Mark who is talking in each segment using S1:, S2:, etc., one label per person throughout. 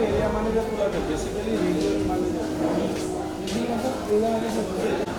S1: Area manager बोला था basically regional manager ये मतलब एरिया मैनेजर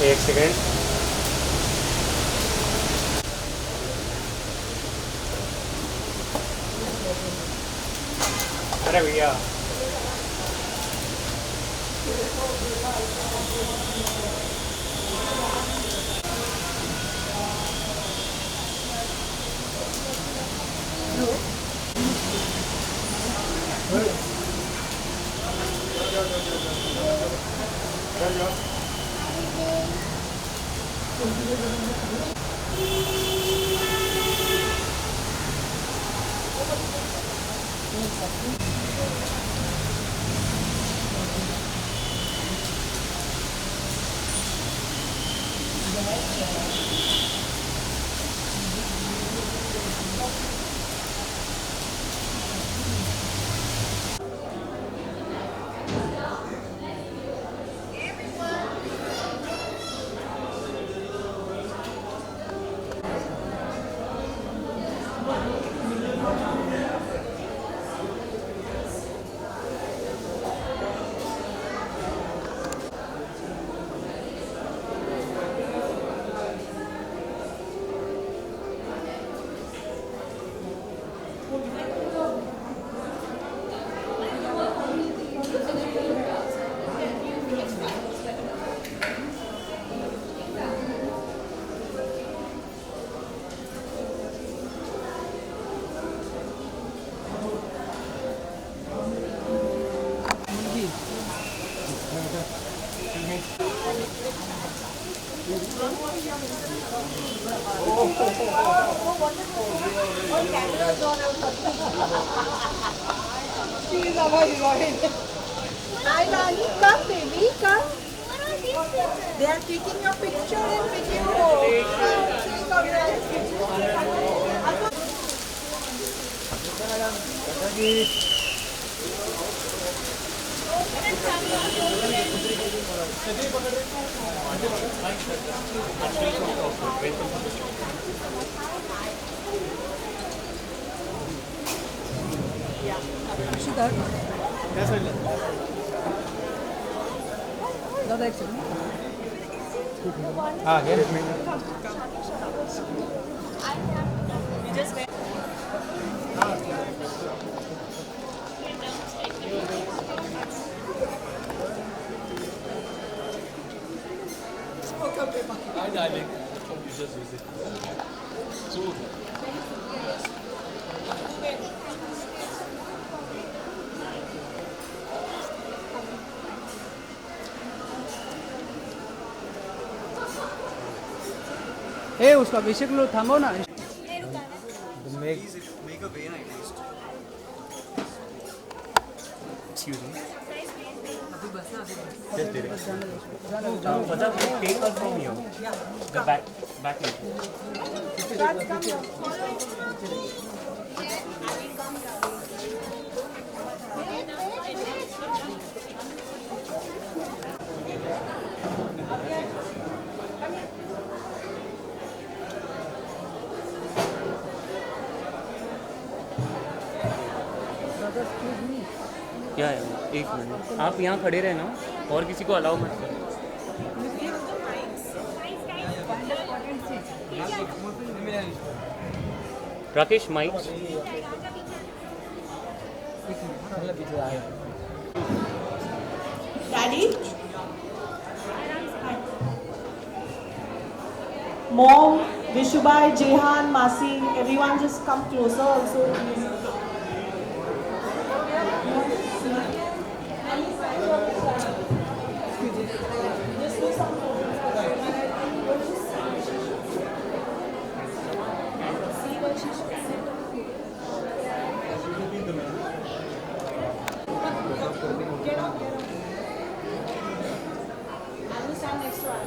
S2: एक सेकेंड अरे भैया
S3: Hi, Rani, come, baby, come. They are taking your picture and video.
S2: हाँ ये
S1: Hi darling, you just visit. So
S4: ए उसका अभिषेक लो थामो ना
S2: make a vein at least. Excuse me. Just did it. Madam, take her from here. The back क्या है? एक minute, आप यहाँ खड़े रहना और किसी को अलाउ मत करो। Rakesh mic.
S3: Daddy? Mom, Vishubai, Jehan, Masi, everyone just come closer also, please. Just do some photos. See what she should say. Get up, get up. I will stand next to her.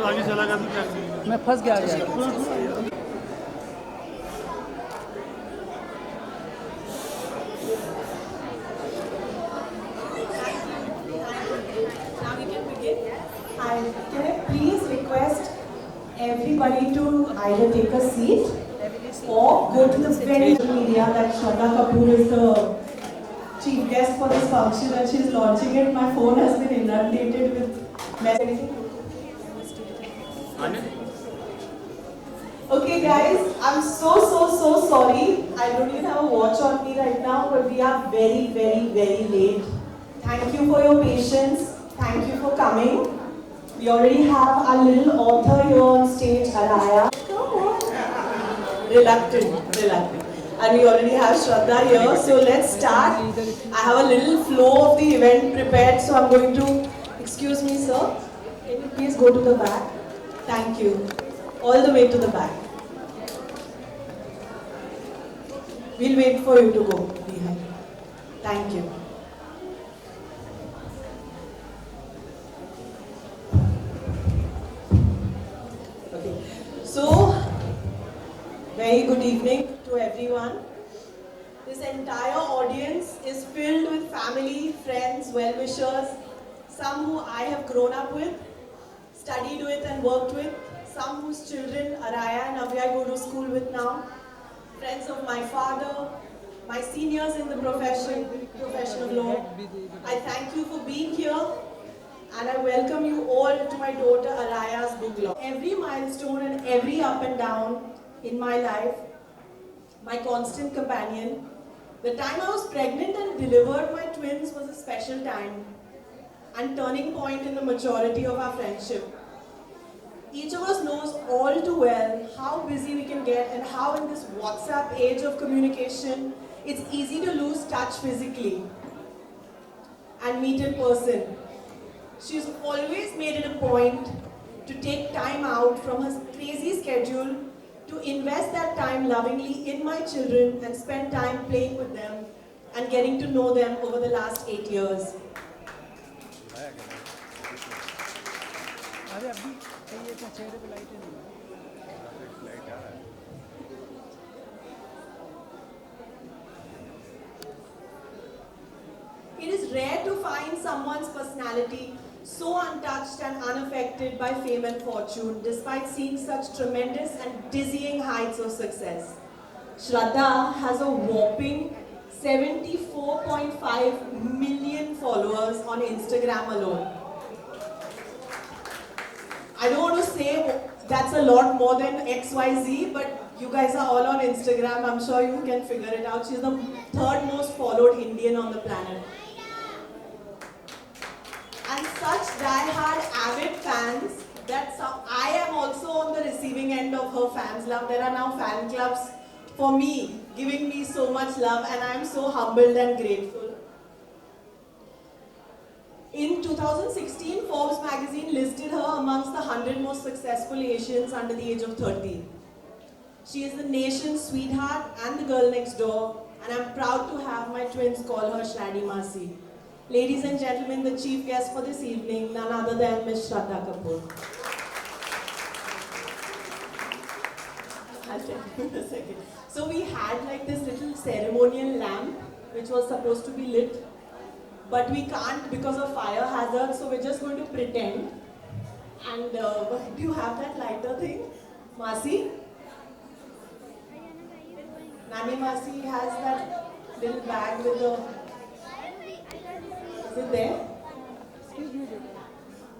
S1: आगे चला गया तो क्या करेंगे?
S4: मैं फंस गया आगे।
S3: Now we can begin. Can I please request everybody to either take a seat or go to the very media that Shraddha Kapoor is the chief guest for this function and she's launching it. My phone has been inundated with messages. Okay guys, I'm so sorry. I don't even have a watch on me right now, but we are very late. Thank you for your patience. Thank you for coming. We already have our little author here on stage, Araya. Come on. Reluctant. And we already have Shraddha here. So let's start. I have a little flow of the event prepared. So I'm going to, excuse me sir, can you please go to the back? Thank you. All the way to the back. We'll wait for you to go behind. Thank you. Okay. So, very good evening to everyone. This entire audience is filled with family, friends, well-wishers, some who I have grown up with, studied with and worked with, some whose children Araya and Abhay go to school with now, friends of my father, my seniors in the profession of law. I thank you for being here and I welcome you all to my daughter Araya's book launch. Every milestone and every up and down in my life, my constant companion. The time I was pregnant and delivered my twins was a special time and turning point in the maturity of our friendship. Each of us knows all too well how busy we can get and how in this WhatsApp age of communication, it's easy to lose touch physically and meet in person. She's always made it a point to take time out from her crazy schedule to invest that time lovingly in my children and spend time playing with them and getting to know them over the last 8 years.
S4: अरे अभी ये तो चेहरे पे light नहीं है।
S3: It is rare to find someone's personality so untouched and unaffected by fame and fortune, despite seeing such tremendous and dizzying heights of success. Shraddha has a whopping 74.5 million followers on Instagram alone. I don't want to say that's a lot more than XYZ, but you guys are all on Instagram. I'm sure you can figure it out. She's the third most followed Indian on the planet. And such die-hard avid fans that I am also on the receiving end of her fans' love. There are now fan clubs for me, giving me so much love, and I am so humbled and grateful. In 2016, Forbes magazine listed her amongst the 100 most successful Asians under the age of 30. She is the nation's sweetheart and the girl next door, and I'm proud to have my twins call her Shraddha Masi. Ladies and gentlemen, the chief guest for this evening, none other than Ms. Shraddha Kapoor. I'll tell you in a second. So we had like this little ceremonial lamp which was supposed to be lit, but we can't because of fire hazard, so we're just going to pretend. And do you have that lighter thing, Masi? Nani Masi has that little bag with the... Is it there?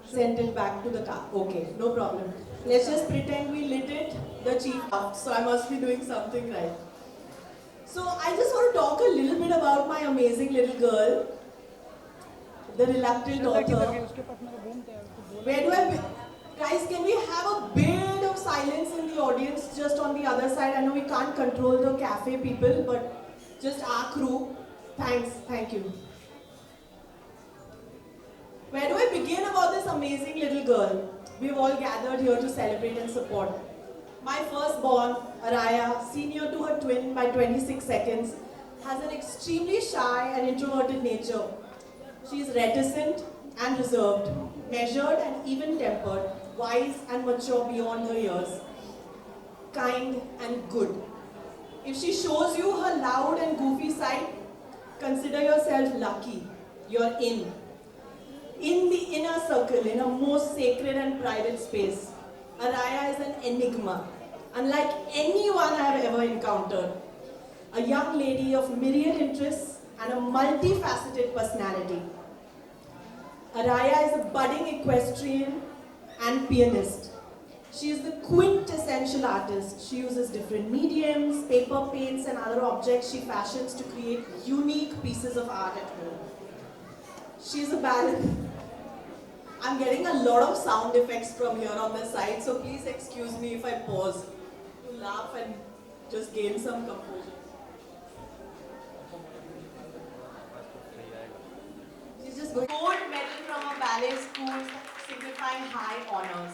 S3: Sent it back to the car. Okay, no problem. Let's just pretend we lit it. The chief laughed, so I must be doing something right. So I just want to talk a little bit about my amazing little girl, the reluctant author. Where do I... Guys, can we have a bit of silence in the audience just on the other side? I know we can't control the cafe people, but just our crew. Thanks, thank you. Where do I begin about this amazing little girl? We've all gathered here to celebrate and support. My firstborn, Araya, senior to her twin by 26 seconds, has an extremely shy and introverted nature. She is reticent and reserved, measured and even-tempered, wise and mature beyond her years, kind and good. If she shows you her loud and goofy side, consider yourself lucky. You're in. In the inner circle, in a most sacred and private space, Araya is an enigma, unlike anyone I have ever encountered. A young lady of myriad interests and a multifaceted personality. Araya is a budding equestrian and pianist. She is the quintessential artist. She uses different mediums, paper, paints and other objects she fashions to create unique pieces of art at home. She is a ballet. I'm getting a lot of sound effects from here on the side, so please excuse me if I pause to laugh and just gain some composure. She's just going. Gold medal from a ballet school signifying high honors.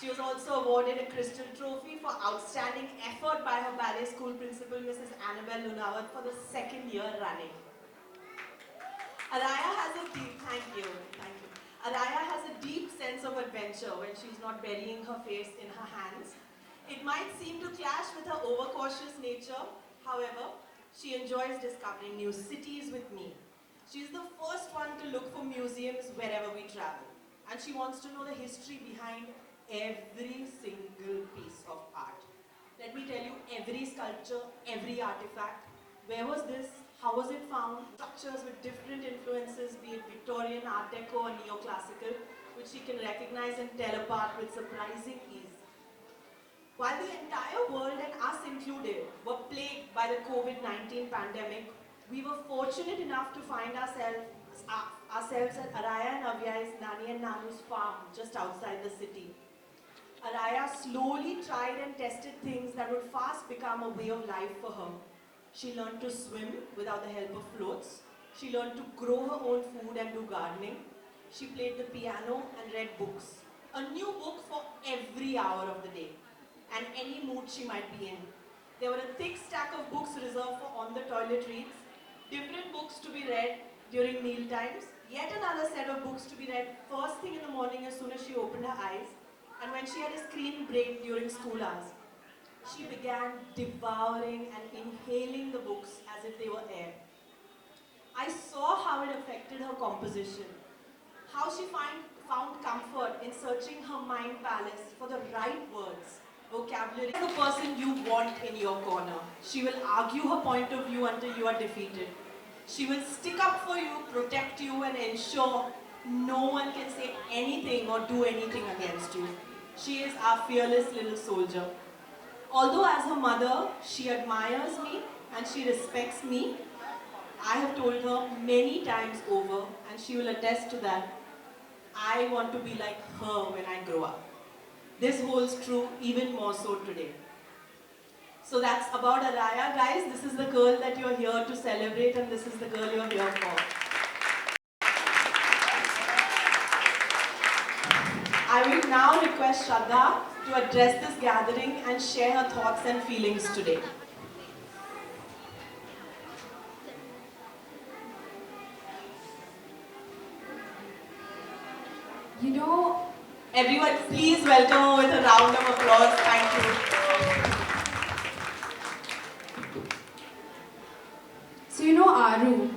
S3: She was also awarded a Crystal Trophy for outstanding effort by her ballet school principal, Mrs. Annabelle Lunawat, for the second year running. Araya has a deep, thank you. Araya has a deep sense of adventure when she's not burying her face in her hands. It might seem to clash with her overcautious nature. However, she enjoys discovering new cities with me. She's the first one to look for museums wherever we travel. And she wants to know the history behind every single piece of art. Let me tell you, every sculpture, every artifact, where was this? How was it found? Structures with different influences, be it Victorian, Art Deco or Neoclassical, which she can recognize and tell apart with surprising ease. While the entire world and us included were plagued by the COVID-19 pandemic, we were fortunate enough to find ourselves at Araya and Avyai's Nani and Nanu's farm just outside the city. Araya slowly tried and tested things that would fast become a way of life for her. She learned to swim without the help of floats. She learned to grow her own food and do gardening. She played the piano and read books. A new book for every hour of the day and any mood she might be in. There were a thick stack of books reserved for on-the-toilet reads, different books to be read during meal times, yet another set of books to be read first thing in the morning as soon as she opened her eyes, and when she had a screen break during school hours. She began devouring and inhaling the books as if they were air. I saw how it affected her composition, how she found comfort in searching her mind palace for the right words, vocabulary. The person you want in your corner. She will argue her point of view until you are defeated. She will stick up for you, protect you, and ensure no one can say anything or do anything against you. She is our fearless little soldier. Although as her mother, she admires me and she respects me, I have told her many times over, and she will attest to that, I want to be like her when I grow up. This holds true even more so today. So that's about Araya. Guys, this is the girl that you're here to celebrate, and this is the girl you're here for. I will now request Shraddha to address this gathering and share her thoughts and feelings today.
S5: You know,
S3: everyone, please welcome her with a round of applause. Thank you.
S5: so you know Aru,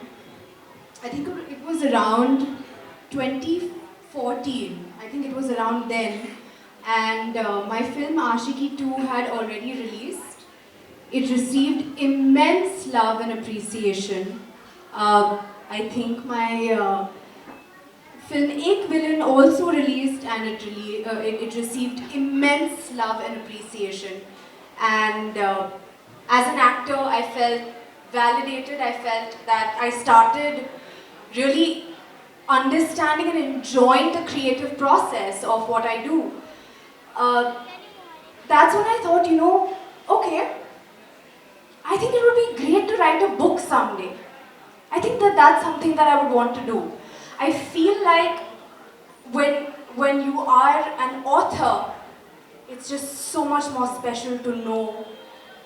S5: I think it was around 2014. I think it was around then. And my film Ashiki 2 had already released. It received immense love and appreciation. I think my film Ek Villain also released, and it received immense love and appreciation. And as an actor, I felt validated. I felt that I started really understanding and enjoying the creative process of what I do. That's when I thought, okay, I think it would be great to write a book someday. I think that that's something that I would want to do. I feel like when you are an author, it's just so much more special to know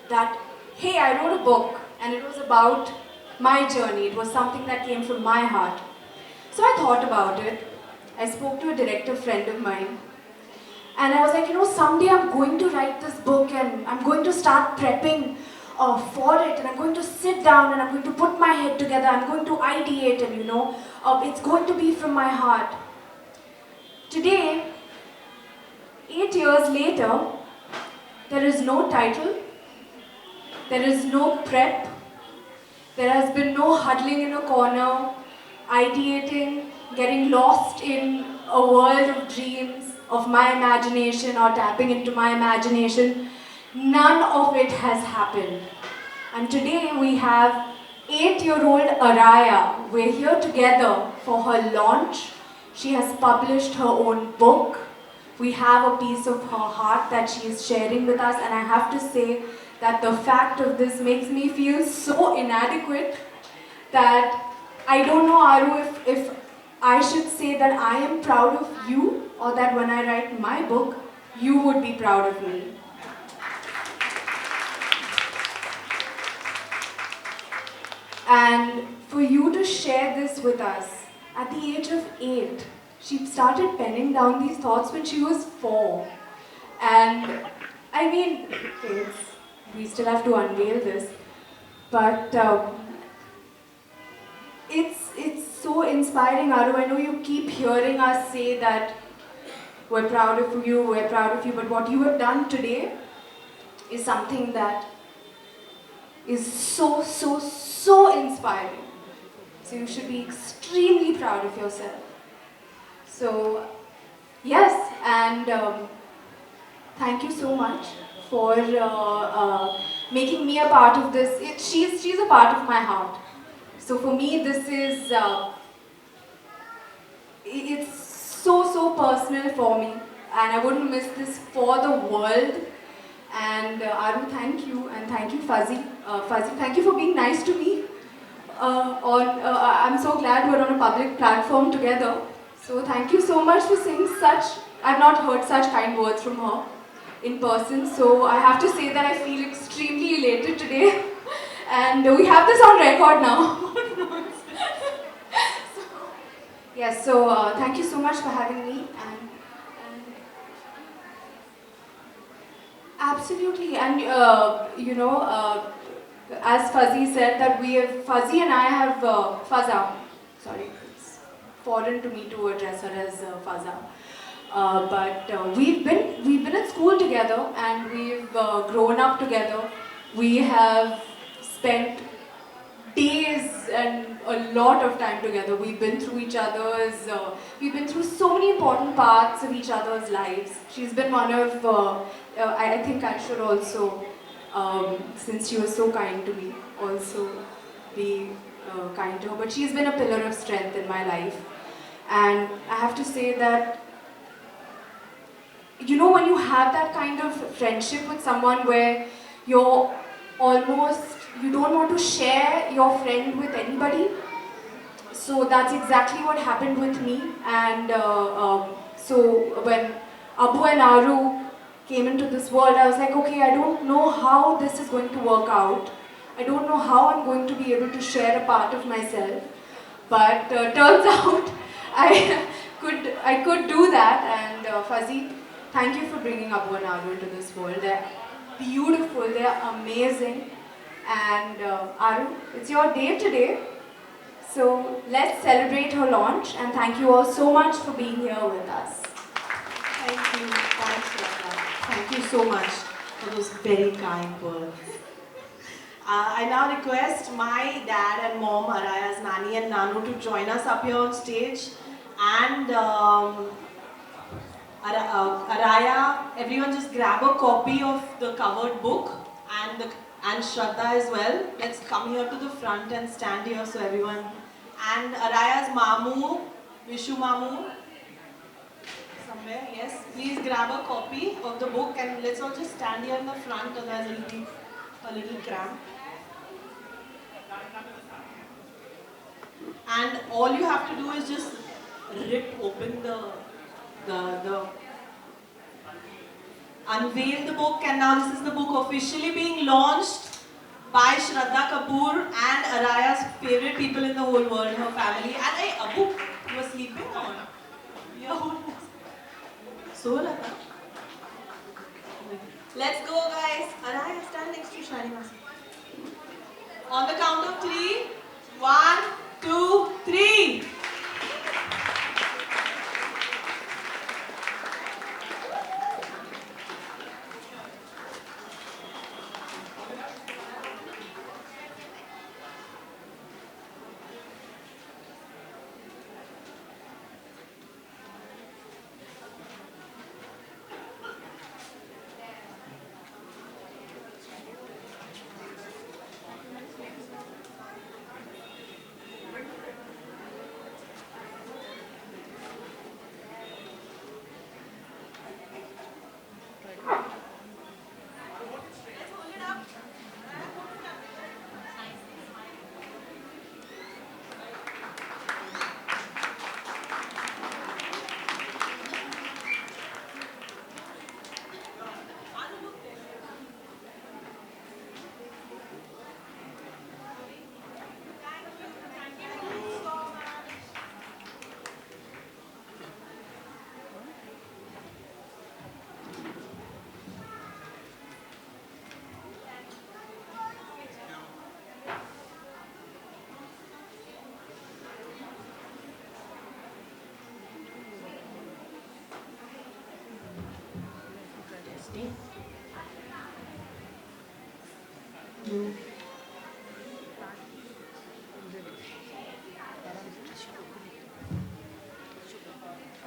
S5: that, hey, I wrote a book and it was about my journey. It was something that came from my heart. So I thought about it. I spoke to a director friend of mine. And I was like, someday I'm going to write this book and I'm going to start prepping for it, and I'm going to sit down and I'm going to put my head together, I'm going to ideate, and it's going to be from my heart. Today, 8 years later, there is no title, there is no prep, there has been no huddling in a corner, ideating, getting lost in a world of dreams, of my imagination or tapping into my imagination. None of it has happened. And today we have 8-year-old Araya. We're here together for her launch. She has published her own book. We have a piece of her heart that she is sharing with us, and I have to say that the fact of this makes me feel so inadequate that I don't know, Aru, if I should say that I am proud of you, or that when I write my book, you would be proud of me. And for you to share this with us at the age of 8, she started penning down these thoughts when she was 4. And I mean, we still have to unveil this, but it's so inspiring, Aru. I know you keep hearing us say that we're proud of you, but what you have done today is something that is so inspiring. So you should be extremely proud of yourself. So, yes, and thank you so much for making me a part of this. She's a part of my heart. So for me, this is, it's so personal for me, and I wouldn't miss this for the world. And Aru, thank you, and thank you, Fuzzy. Fuzzy, thank you for being nice to me. I'm so glad we're on a public platform together. So thank you so much for saying such. I've not heard such kind words from her in person. So I have to say that I feel extremely elated today, and we have this on record now. Yes. So thank you so much for having me. And absolutely, and as Fuzzy said, that Fuzzy and I have Fazza. Sorry, it's foreign to me to address her as Fazza. But we've been at school together, and we've grown up together. We have spent days and a lot of time together. We've been through we've been through so many important parts of each other's lives. She's been one of, I think I should also, since she was so kind to me, also be kind to her. But she's been a pillar of strength in my life. And I have to say that, when you have that kind of friendship with someone where you don't want to share your friend with anybody. So that's exactly what happened with me. And so when Abu and Aru came into this world, I was like, okay, I don't know how this is going to work out. I don't know how I'm going to be able to share a part of myself. But turns out I could do that. And Fuzzy, thank you for bringing Abu and Aru into this world. They're beautiful, they're amazing. And Aru, it's your day today. So let's celebrate her launch, and thank you all so much for being here with us.
S3: Thank you. Thanks, Shraddha. Thank you so much for those very kind words. I now request my dad and mom, Araya's Nani and Nanu, to join us up here on stage. And Araya, everyone just grab a copy of the covered book and Shraddha as well. Let's come here to the front and stand here so everyone. And Araya's Mamu, Vishu Mamu, somewhere, yes. Please grab a copy of the book and let's all just stand here in the front, otherwise it'll be a little cramped. And all you have to do is just rip open the unveil the book, and now this is the book officially being launched by Shraddha Kapoor and Araya's favorite people in the whole world, her family. And hey, Abu, you were sleeping on? Yeah. So Radha. Let's go, guys. Araya, stand next to Shani Masi. On the count of 3. 1, 2, 3.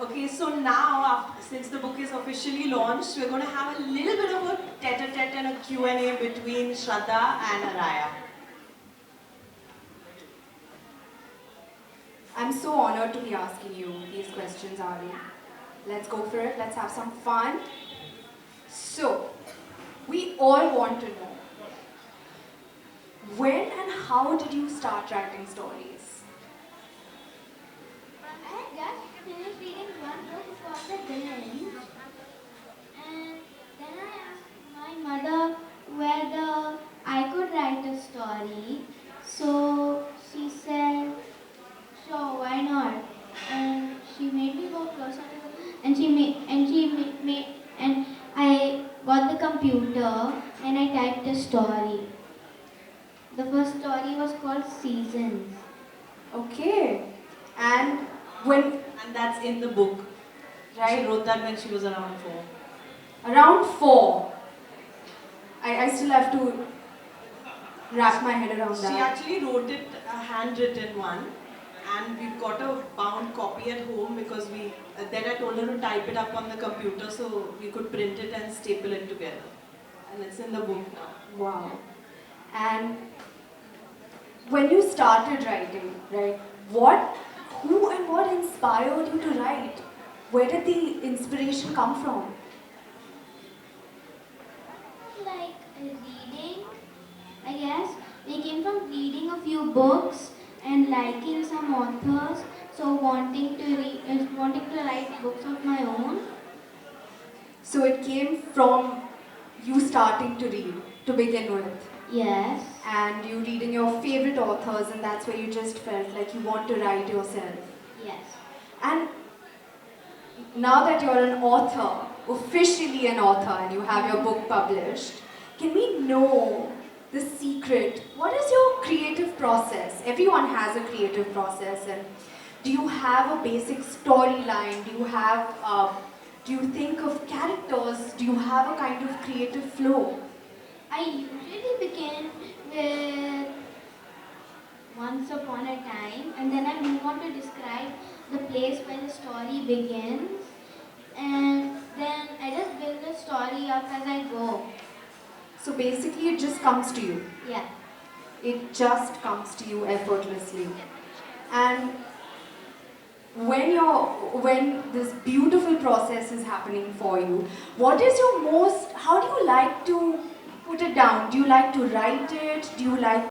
S3: Okay, so now, since the book is officially launched, we're going to have a little bit of a tete-a-tete and a Q&A between Shraddha and Araya.
S5: I'm so honored to be asking you these questions, Ari. Let's go for it. Let's have some fun. So, we all want to know, when and how did you start writing stories?
S6: I just finished reading one book called The Villains, and then I asked my mother whether I could write a story. So she said, "Sure, why not?" And she made me go closer to the, and I got the computer and I typed a story. The first story was called Seasons.
S5: Okay. And when,
S3: And that's in the book.
S5: right?
S3: She wrote that when she was around 4.
S5: Around 4. I still have to wrap my head around
S3: She
S5: that.
S3: actually wrote it a handwritten one, and we've got a bound copy at home because then I told her to type it up on the computer so we could print it and staple it together. And it's in the book now.
S5: Wow. And when you started writing, right, who and what inspired you to write? Where did the inspiration come from?
S6: Like reading, I guess. They came from reading a few books and liking some authors, so wanting to write books of my own.
S5: So it came from you starting to read to begin with,
S6: Yes.
S5: and you reading your favorite authors, and that's where you just felt like you want to write yourself.
S6: Yes.
S5: And now that you're an author, officially an author, and you have your book published, can we know the secret? What is your creative process? Everyone has a creative process, and do you have a basic storyline? Do you think of characters? Do you have a kind of creative flow?
S6: I usually begin with once upon a time, and then I move on to describe the place where the story begins, and then I just build the story up as I go.
S5: So basically it just comes to you.
S6: Yeah.
S5: It just comes to you effortlessly. And when this beautiful process is happening for you, what is your how do you like to put it down? Do you like to write it? Do you like